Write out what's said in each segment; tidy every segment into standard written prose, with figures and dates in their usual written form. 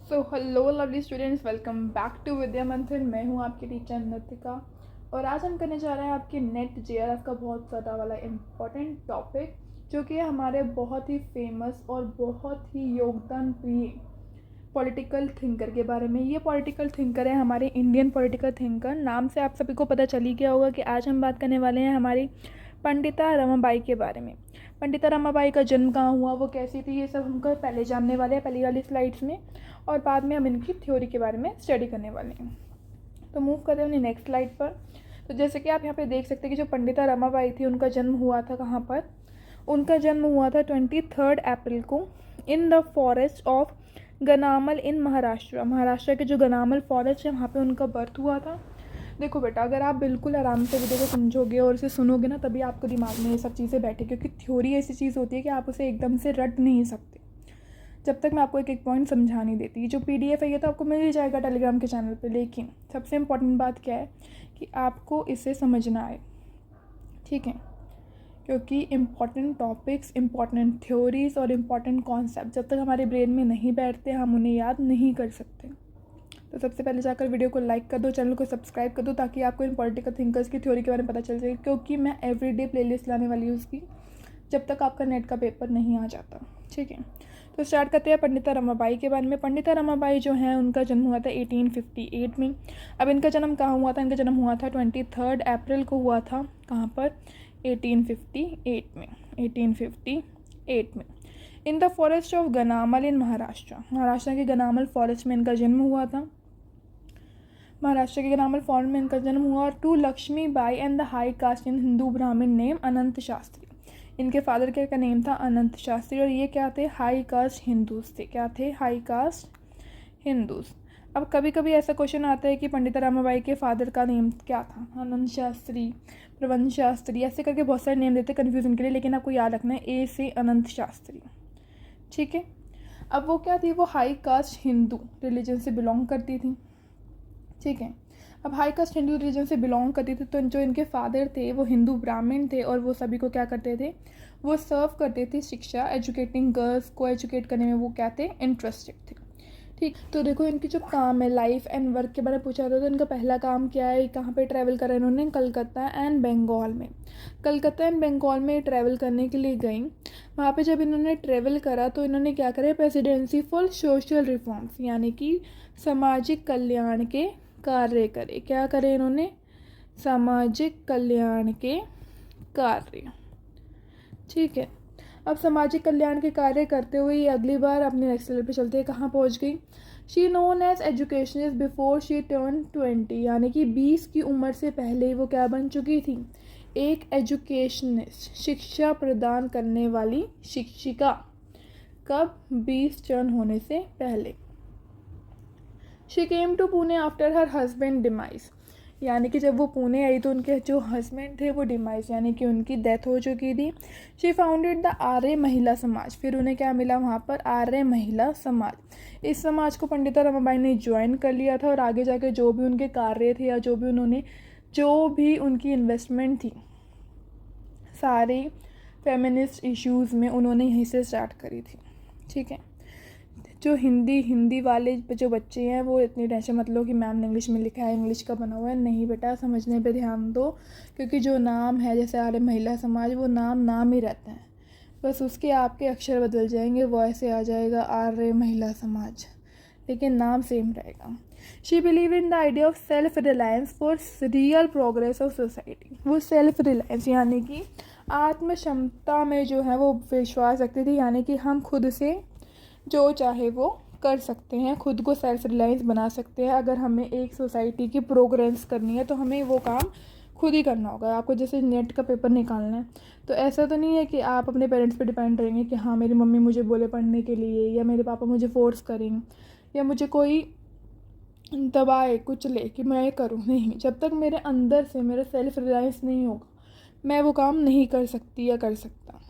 So hello lovely students, welcome back to Vidya Manthan. मैं हूँ आपकी टीचर नतिका और आज हम करने जा रहे हैं आपके नेट जेआरएफ का बहुत ज़्यादा वाला इम्पॉर्टेंट टॉपिक, जो कि है हमारे बहुत ही फेमस और बहुत ही योगदान प्रिय पॉलिटिकल थिंकर के बारे में। ये पॉलिटिकल थिंकर है हमारे इंडियन पॉलिटिकल थिंकर। नाम से आप सभी को पता चल ही गया होगा कि आज हम बात करने वाले हैं हमारी पंडिता रमाबाई के बारे में। पंडिता रमाबाई का जन्म कहाँ हुआ, वो कैसी थी, ये सब हमको पहले जानने वाले हैं पहली वाली स्लाइड्स में, और बाद में हम इनकी थ्योरी के बारे में स्टडी करने वाले हैं। तो मूव करते हैं अपनी नेक्स्ट स्लाइड पर। तो जैसे कि आप यहाँ पे देख सकते हैं कि जो पंडिता रमाबाई थी उनका जन्म हुआ था कहाँ पर। उनका जन्म हुआ था 23 अप्रैल को इन द फॉरेस्ट ऑफ गनामल इन महाराष्ट्र। महाराष्ट्र के जो गनामल फॉरेस्ट है वहाँ पे उनका बर्थ हुआ था। देखो बेटा, अगर आप बिल्कुल आराम से वीडियो को समझोगे और इसे सुनोगे ना, तभी आपको दिमाग में ये सब चीज़ें बैठे, क्योंकि थ्योरी ऐसी चीज़ होती है कि आप उसे एकदम से रट नहीं सकते जब तक मैं आपको एक एक पॉइंट समझा नहीं देती। ये जो PDF है ये तो आपको मिल ही जाएगा टेलीग्राम के चैनल पे, लेकिन सबसे इम्पॉर्टेंट बात क्या है कि आपको इसे समझना है, ठीक है? क्योंकि इम्पॉर्टेंट टॉपिक्स, इम्पॉर्टेंट थ्योरीज और इम्पॉर्टेंट कॉन्सेप्ट जब तक हमारे ब्रेन में नहीं बैठते हम उन्हें याद नहीं कर सकते। तो सबसे पहले जाकर वीडियो को लाइक कर दो, चैनल को सब्सक्राइब कर दो, ताकि आपको इन पॉलिटिकल थिंकर्स की थ्योरी के बारे में पता चल जाए, क्योंकि मैं एवरीडे प्लेलिस्ट लाने वाली हूँ उसकी, जब तक आपका नेट का पेपर नहीं आ जाता, ठीक है? तो स्टार्ट करते हैं पंडिता रमाबाई के बारे में। पंडिता रमाबाई जो हैं उनका जन्म हुआ था 1858 में। अब इनका जन्म कहाँ हुआ था? इनका जन्म हुआ था 23 अप्रैल को हुआ था। कहाँ पर? 1858 में। 1858 में इन द फॉरेस्ट ऑफ गनामल इन महाराष्ट्र। महाराष्ट्र के गनामल फॉरेस्ट में इनका जन्म हुआ था। महाराष्ट्र के गनामल फॉरेस्ट में इनका जन्म हुआ। और to Lakshmi Bai and the high caste in Hindu Brahmin name अनंत शास्त्री। इनके फादर का नेम था अनंत शास्त्री और ये क्या थे? हाई कास्ट हिंदूज थे। क्या थे? High cast Hindus. अब कभी कभी ऐसा क्वेश्चन आता है कि पंडिता रमाबाई के फादर का नेम क्या था? अनंत शास्त्री, प्रबंध शास्त्री, ऐसे करके बहुत सारे नेम देते हैं कन्फ्यूजन के लिए, लेकिन आपको याद रखना है ए से अनंत शास्त्री, ठीक है? अब वो क्या थी? वो हाई कास्ट हिंदू रिलीजन से बिलोंग करती थी, ठीक है? अब हाई कास्ट हिंदू रिलीजन से बिलोंग करती थी, तो जो इनके फादर थे वो हिंदू ब्राह्मण थे और वो सभी को क्या करते थे? वो सर्व करते थे शिक्षा, एजुकेटिंग गर्ल्स को एजुकेट करने में वो क्या थे? इंटरेस्टेड थे, ठीक? तो देखो इनकी जो काम है, लाइफ एंड वर्क के बारे में पूछा था, तो इनका पहला काम क्या है? कहाँ पे ट्रैवल करा इन्होंने? कलकत्ता एंड बंगाल में। कलकत्ता एंड बंगाल में ट्रैवल करने के लिए गई। वहाँ पे जब इन्होंने ट्रैवल करा तो इन्होंने क्या करा? प्रेसिडेंसी फॉर सोशल रिफॉर्म्स, यानी कि सामाजिक कल्याण के कार्य करे। क्या करे इन्होंने? सामाजिक कल्याण के कार्य, ठीक है? अब सामाजिक कल्याण के कार्य करते हुए ये अगली बार अपने नेक्स्ट लेवल पे चलते हैं। कहाँ पहुँच गई? She known as educationist before she turn 20, यानी कि 20 की उम्र से पहले वो क्या बन चुकी थी? एक एजुकेशनिस्ट, शिक्षा प्रदान करने वाली शिक्षिका। कब? 20 टर्न होने से पहले। She came to Pune after her husband demise, यानी कि जब वो पुणे आई तो उनके जो हस्बैंड थे वो डिमाइज, यानी कि उनकी डेथ हो चुकी थी। शी फाउंडेड द आर्य महिला समाज। फिर उन्हें क्या मिला वहाँ पर? आर्य महिला समाज। इस समाज को पंडिता रमाबाई ने ज्वाइन कर लिया था और आगे जाके जो भी उनके कार्य थे या जो भी उनकी इन्वेस्टमेंट थी, सारे फेमिनिस्ट इश्यूज़ में उन्होंने यहीं से स्टार्ट करी थी, ठीक है? जो हिंदी वाले जो बच्चे हैं वो इतनी टेंशन मत लो कि मैम ने इंग्लिश में लिखा है, इंग्लिश का बना हुआ है। नहीं बेटा, समझने पे ध्यान दो, क्योंकि जो नाम है जैसे आर्य महिला समाज, वो नाम ही रहता है, बस उसके आपके अक्षर बदल जाएंगे, वो ऐसे आ जाएगा आर्य महिला समाज, लेकिन नाम सेम रहेगा। She believe in the idea of self reliance for real progress of society. वो सेल्फ रिलायंस यानी कि आत्म क्षमता में जो है वो विश्वास रखती थी, यानी कि हम खुद से जो चाहे वो कर सकते हैं, खुद को सेल्फ रिलायंस बना सकते हैं। अगर हमें एक सोसाइटी की प्रोग्रेस करनी है तो हमें वो काम खुद ही करना होगा। आपको जैसे नेट का पेपर निकालना है तो ऐसा तो नहीं है कि आप अपने पेरेंट्स पे डिपेंड रहेंगे कि हाँ मेरी मम्मी मुझे बोले पढ़ने के लिए, या मेरे पापा मुझे फोर्स करेंगे, या मुझे कोई दबाए कुछ ले कि मैं करूँ। नहीं, जब तक मेरे अंदर से मेरा सेल्फ रिलायंस नहीं होगा मैं वो काम नहीं कर सकती या कर सकता।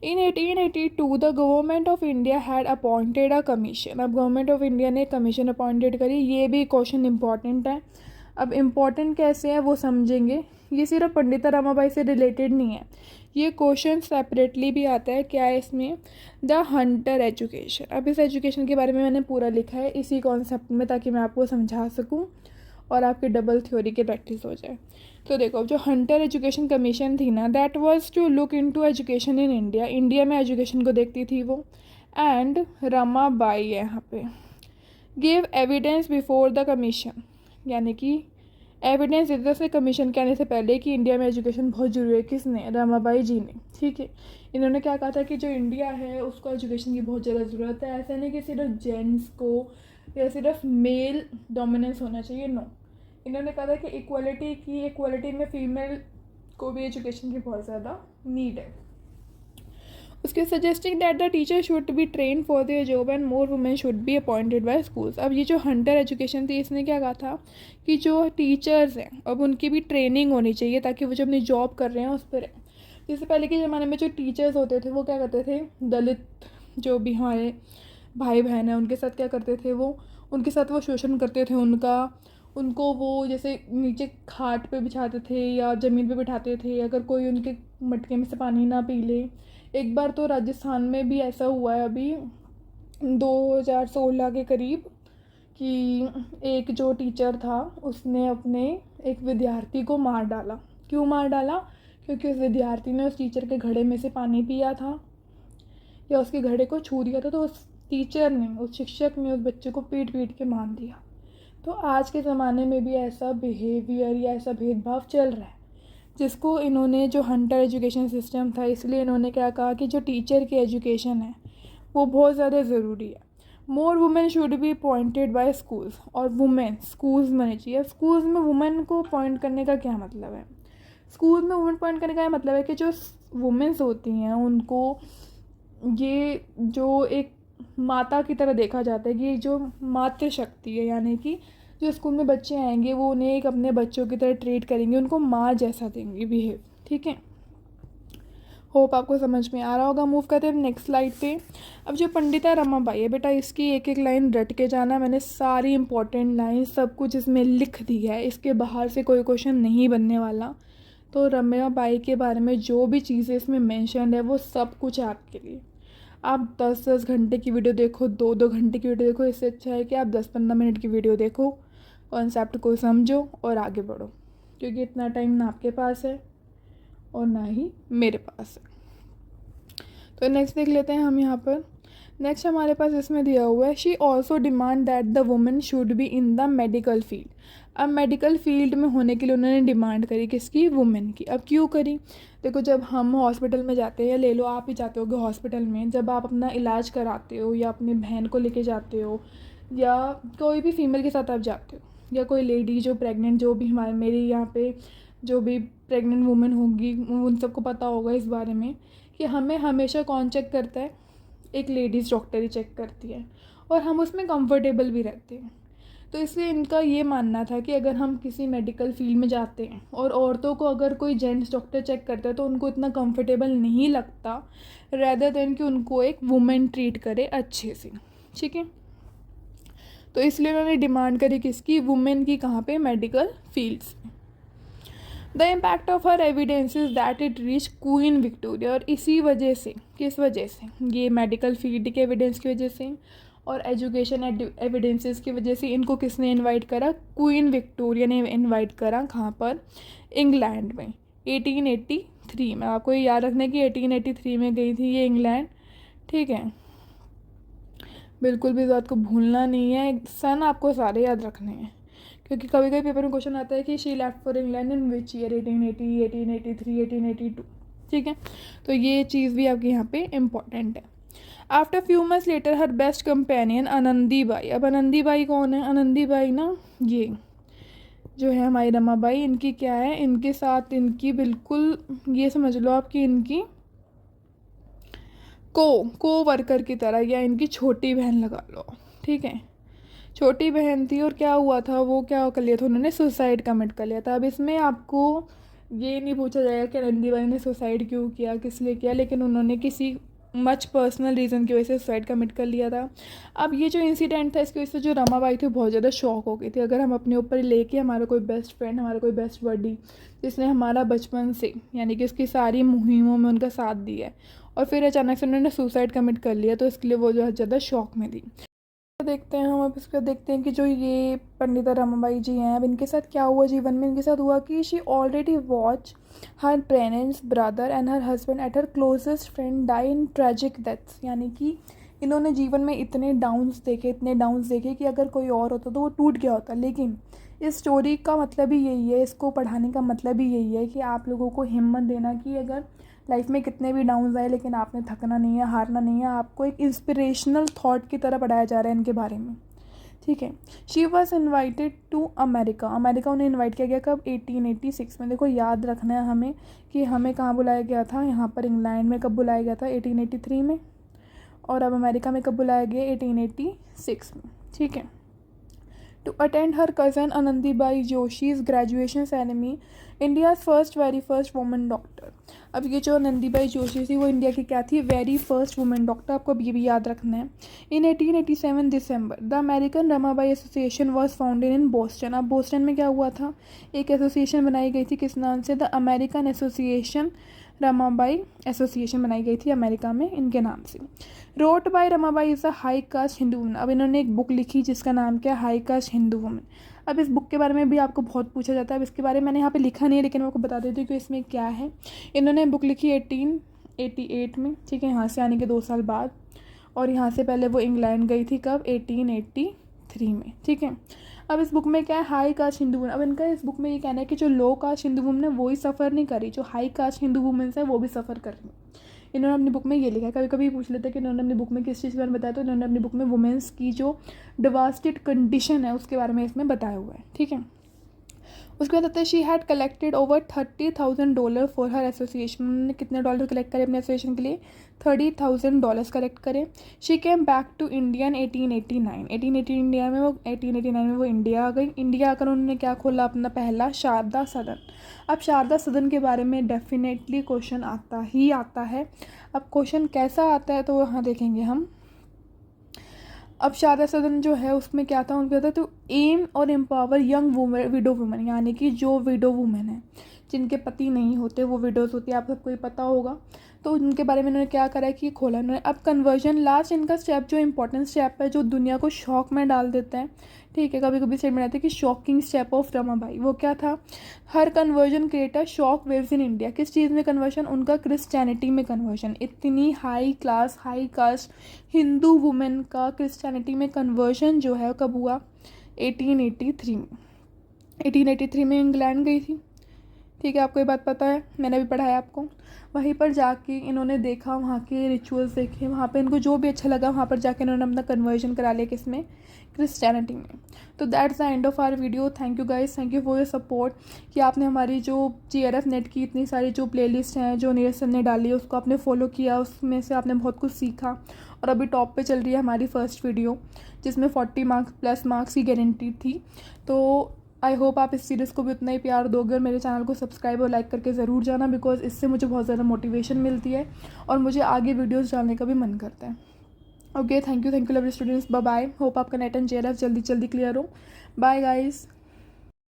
इन 1882 the government of India had appointed a commission. अब गवर्नमेंट ऑफ इंडिया ने कमीशन अपॉइंटेड करी। ये भी क्वेश्चन इंपॉर्टेंट है। अब इम्पॉर्टेंट कैसे है वो समझेंगे। ये सिर्फ पंडिता रमाबाई से रिलेटेड नहीं है, ये क्वेश्चन सेपरेटली भी आता है। क्या है इसमें? The Hunter education. अब इस एजुकेशन के बारे में मैंने पूरा लिखा है इसी कॉन्सेप्ट में, ताकि मैं आपको समझा सकूं और आपकी डबल थ्योरी की प्रैक्टिस हो जाए। तो देखो, जो हंटर एजुकेशन कमीशन थी ना, that was to look into education in India. India में एजुकेशन को देखती थी वो। एंड रमाबाई है यहाँ पे, give evidence before the commission, यानी कि एविडेंस देते थे कमीशन के आने से पहले कि इंडिया में एजुकेशन बहुत ज़रूरी है। किसने? रमाबाई जी ने। ठीक है, इन्होंने क्या कहा था कि जो इंडिया है उसको एजुकेशन की बहुत ज़्यादा ज़रूरत है। ऐसा नहीं कि सिर्फ जेंट्स को या सिर्फ मेल डोमिनेंस होना चाहिए, नो। इन्होंने कहा था कि इक्वालिटी में फीमेल को भी एजुकेशन की बहुत ज़्यादा नीड है। उसके suggesting that the teacher should be train for their job and more women should be appointed by schools. अब ये जो हंटर एजुकेशन थी, इसने क्या कहा था कि जो टीचर्स हैं अब उनकी भी ट्रेनिंग होनी चाहिए, ताकि वो जो अपनी जॉब कर रहे हैं उस पर रहें। जैसे पहले के ज़माने में जो टीचर्स होते थे वो क्या करते थे, दलित जो भी हमारे भाई बहन हैं उनके साथ क्या करते थे, वो उनके साथ वो शोषण करते थे उनको वो जैसे नीचे खाट पे बिछाते थे या ज़मीन पे बिठाते थे, अगर कोई उनके मटके में से पानी ना पी ले। एक बार तो राजस्थान में भी ऐसा हुआ है अभी 2016 के करीब, कि एक जो टीचर था उसने अपने एक विद्यार्थी को मार डाला। क्यों मार डाला? क्योंकि उस विद्यार्थी ने उस टीचर के घड़े में से पानी पिया था या उसके घड़े को छू दिया था, तो उस टीचर ने, उस शिक्षक ने उस बच्चे को पीट पीट के मार दिया। तो आज के ज़माने में भी ऐसा बिहेवियर या ऐसा भेदभाव चल रहा है, जिसको इन्होंने, जो हंटर एजुकेशन सिस्टम था, इसलिए इन्होंने क्या कहा कि जो टीचर की एजुकेशन है वो बहुत ज़्यादा ज़रूरी है। More women should be appointed by schools, और वुमेन स्कूल्स में होनी चाहिए। स्कूल्स में वुमेन को अपॉइंट करने का क्या मतलब है? स्कूल में वुमेन अपॉइंट करने का मतलब है कि जो वुमेन्स होती हैं उनको ये जो एक माता की तरह देखा जाता है कि जो मातृशक्ति है, यानी कि जो स्कूल में बच्चे आएंगे वो उन्हें एक अपने बच्चों की तरह ट्रीट करेंगे, उनको माँ जैसा देंगे बिहेव। ठीक है, होप आपको समझ में आ रहा होगा। मूव करते हैं नेक्स्ट स्लाइड पे। अब जो पंडिता रमाबाई है बेटा, इसकी एक एक लाइन रट के जाना। मैंने सारी इंपॉर्टेंट लाइन सब कुछ इसमें लिख दी है, इसके बाहर से कोई क्वेश्चन नहीं बनने वाला। तो रमाबाई के बारे में जो भी चीज़ें इसमें मैंशन है वो सब कुछ है आपके लिए। आप 10-10 घंटे की वीडियो देखो, 2-2 घंटे की वीडियो देखो, इससे अच्छा है कि आप 10-15 मिनट की वीडियो देखो, कॉन्सेप्ट को समझो और आगे बढ़ो, क्योंकि इतना टाइम ना आपके पास है और ना ही मेरे पास है। तो नेक्स्ट देख लेते हैं हम यहाँ पर। नेक्स्ट हमारे पास इसमें दिया हुआ है, she also demand that the women should be in the medical field. अब मेडिकल फील्ड में होने के लिए उन्होंने डिमांड करी, किसकी? वुमेन की। अब क्यों करी? देखो, जब हम हॉस्पिटल में जाते हैं, या ले लो आप ही जाते होगे हॉस्पिटल में, जब आप अपना इलाज कराते हो या अपनी बहन को लेके जाते हो या कोई भी फीमेल के साथ आप जाते हो, या कोई लेडी जो प्रेग्नेंट, जो भी हमारे मेरी यहाँ पे जो भी प्रेग्नेंट वुमेन होगी उन सबको पता होगा इस बारे में कि हमें हमेशा कौन चेक करता है? एक लेडीज़ डॉक्टर ही चेक करती है, और हम उसमें कंफर्टेबल भी रहते हैं। तो इसलिए इनका ये मानना था कि अगर हम किसी मेडिकल फील्ड में जाते हैं और औरतों को अगर कोई जेंट्स डॉक्टर चेक करता है तो उनको इतना कंफर्टेबल नहीं लगता, रेदर देन कि उनको एक वुमेन ट्रीट करे अच्छे से। ठीक है, तो इसलिए उन्होंने डिमांड करी किसकी? वुमेन की। कहाँ पे? मेडिकल फील्ड्स में। The impact of her evidence is that it reach queen Victoria. और इसी वजह से, किस वजह से? ये मेडिकल फील्ड के एविडेंस की वजह से और एजुकेशन एविडेंसेस की वजह से इनको किसने इनवाइट करा? क्वीन विक्टोरिया ने इनवाइट करा। कहाँ पर? इंग्लैंड में 1883 में। आपको ये याद रखना है कि 1883 में गई थी ये इंग्लैंड। ठीक है, बिल्कुल भी इस बात को भूलना नहीं है, सन आपको सारे याद रखने हैं, क्योंकि कभी कभी पेपर में क्वेश्चन आता है कि she left for England in which year, 1880, 1883, 1882। ठीक है, तो ये चीज़ भी आपके यहाँ पे इम्पॉर्टेंट है। After few months later her best companion Anandi by. अब आनंदी बाई कौन है? आनंदी बाई ना, ये जो है हमारी रमाबाई, इनकी क्या है, इनके साथ इनकी बिल्कुल ये समझ लो आपकी इनकी को वर्कर की तरह, या इनकी छोटी बहन लगा लो। ठीक है, छोटी बहन थी और क्या हुआ था, वो क्या कर लिया था, उन्होंने सुसाइड कमिट कर लिया था। अब इसमें आपको ये नहीं पूछा जाएगा कि आनंदी बाई ने सुसाइड क्यों किया, किस लिए किया, लेकिन उन्होंने किसी मच पर्सनल रीज़न की वजह से सुसाइड कमिट कर लिया था। अब ये जो इंसिडेंट था इसकी वजह से जो रमाबाई थी बहुत ज़्यादा शॉक हो गई थी। अगर हम अपने ऊपर लेके हमारा कोई बेस्ट फ्रेंड, हमारा कोई बेस्ट बडी जिसने हमारा बचपन से यानी कि उसकी सारी मुहिमों में उनका साथ दिया है और फिर अचानक से उन्होंने सुसाइड कमिट कर लिया, तो इसके लिए वो जो है ज़्यादा शॉक में थी। देखते हैं हम अब इसका देखते हैं कि जो ये पंडिता रमाबाई जी हैं, अब इनके साथ क्या हुआ जीवन में। इनके साथ हुआ कि she already watch her parents, brother and her husband at her closest friend die in tragic deaths. यानी कि इन्होंने जीवन में इतने डाउन्स देखे कि अगर कोई और होता तो वो टूट गया होता। लेकिन इस स्टोरी का मतलब ही यही है, इसको पढ़ाने का मतलब ही यही है कि आप लोगों को हिम्मत देना कि अगर लाइफ में कितने भी डाउन्स आए लेकिन आपने थकना नहीं है, हारना नहीं है। आपको एक इंस्पिरेशनल थॉट की तरह पढ़ाया जा रहा है इनके बारे में, ठीक है। She was invited to America उन्हें इन्वाइट किया गया कब? 1886 में। देखो याद रखना है हमें कि हमें कहाँ बुलाया गया था, यहाँ पर इंग्लैंड में कब बुलाया गया था? 1883 में। और अब अमेरिका में कब बुलाया गया? 1886 में, ठीक है। to attend her cousin Anandibai Joshi's graduation ceremony, India's very first woman doctor। अब ये जो आनंदीबाई जोशी थी वो इंडिया की क्या थी? Very first women doctor. आपको अब ये भी याद रखना है। In 1887 December the American Ramabai association was founded in Boston. अब बोस्टन में क्या हुआ था? एक एसोसिएशन बनाई गई थी, किस नाम से? The American association Ramabai association बनाई गई थी अमेरिका में इनके नाम से। Wrote by Ramabai is a high caste Hindu woman. अब इन्होंने एक बुक लिखी जिसका नाम क्या है? High caste Hindu woman. अब इस बुक के बारे में भी आपको बहुत पूछा जाता है। अब इसके बारे में मैंने यहाँ पे लिखा नहीं है लेकिन मैं आपको बता देती हूँ कि इसमें क्या है। इन्होंने बुक लिखी 1888 में, ठीक है, यहाँ से आने के 2 साल बाद। और यहाँ से पहले वो इंग्लैंड गई थी कब? 1883 में, ठीक है। अब इस बुक में क्या है? High caste Hindu woman. अब इनका इस बुक में ये कहना है कि जो लो कास्ट हिंदू वुमन है वो ही सफ़र नहीं करी, जो हाई कास्ट हिंदू वुमेन्स है वो भी सफ़र कर रही। इन्होंने अपनी बुक में ये लिखा है। कभी कभी पूछ लेते हैं कि इन्होंने अपनी बुक में किस चीज़ के बारे में बताया, तो इन्होंने अपनी बुक में वुमेन्स की जो डिवास्टेड कंडीशन है उसके बारे में इसमें बताया हुआ है, ठीक है। उसके बाद आता है she had collected over $30,000 for her association. उन्होंने कितने डॉलर कलेक्ट करे अपने एसोसिएशन के लिए? $30,000 कलेक्ट करे। She came back to India in 1889 में वो इंडिया आ गई। इंडिया आकर उन्होंने क्या खोला? अपना पहला शारदा सदन। अब शारदा सदन के बारे में डेफिनेटली क्वेश्चन आता ही आता है। अब क्वेश्चन कैसा आता है तो वहाँ देखेंगे हम। अब शारदा सदन जो है उसमें क्या था? उनका था तो एम और empower young women, window women, यानी कि जो विडो वुमेन है जिनके पति नहीं होते, वो विडोज़ होती है, आप सबको ही पता होगा। तो उनके बारे में उन्होंने क्या करा है कि खोला उन्होंने। अब कन्वर्जन लास्ट इनका स्टेप जो इंपॉर्टेंट स्टेप है जो दुनिया को शॉक में डाल देता है, ठीक है। कभी कभी स्टेटमेंट आते हैं कि शॉकिंग स्टेप ऑफ रमाबाई, वो क्या था? Her conversion create a shock waves in India. किस चीज़ में कन्वर्जन? उनका क्रिश्चियनिटी में कन्वर्जन। इतनी high class high caste Hindu women का क्रिश्चियनिटी में कन्वर्जन जो है कब हुआ? 1883 में। 1883 में इंग्लैंड गई थी, ठीक है। आपको ये बात पता है, मैंने भी पढ़ाया आपको। वहीं पर जाके इन्होंने देखा, वहाँ के रिचुअल्स देखे, वहाँ पे इनको जो भी अच्छा लगा वहाँ पर जाके इन्होंने अपना कन्वर्जन करा लिया, किसमें? क्रिश्चियनिटी में। तो that's the end of our video. Thank you guys, thank you for your support कि आपने हमारी जो GRF नेट की इतनी सारी जो प्लेलिस्ट हैं जो नीरज सर ने डाली है उसको आपने फॉलो किया, उसमें से आपने बहुत कुछ सीखा। और अभी टॉप पे चल रही है हमारी फर्स्ट वीडियो जिसमें 40 मार्क्स प्लस मार्क्स की गारंटी थी। तो आई होप आप इस सीरीज़ को भी उतना ही प्यार दोगे और मेरे चैनल को सब्सक्राइब और लाइक करके ज़रूर जाना, बिकॉज इससे मुझे बहुत ज़्यादा मोटिवेशन मिलती है और मुझे आगे वीडियोस डालने का भी मन करता है। Okay, thank you lovely students, bye bye. Hope आपका नेट एंड JRF जल्दी क्लियर हो। Bye guys.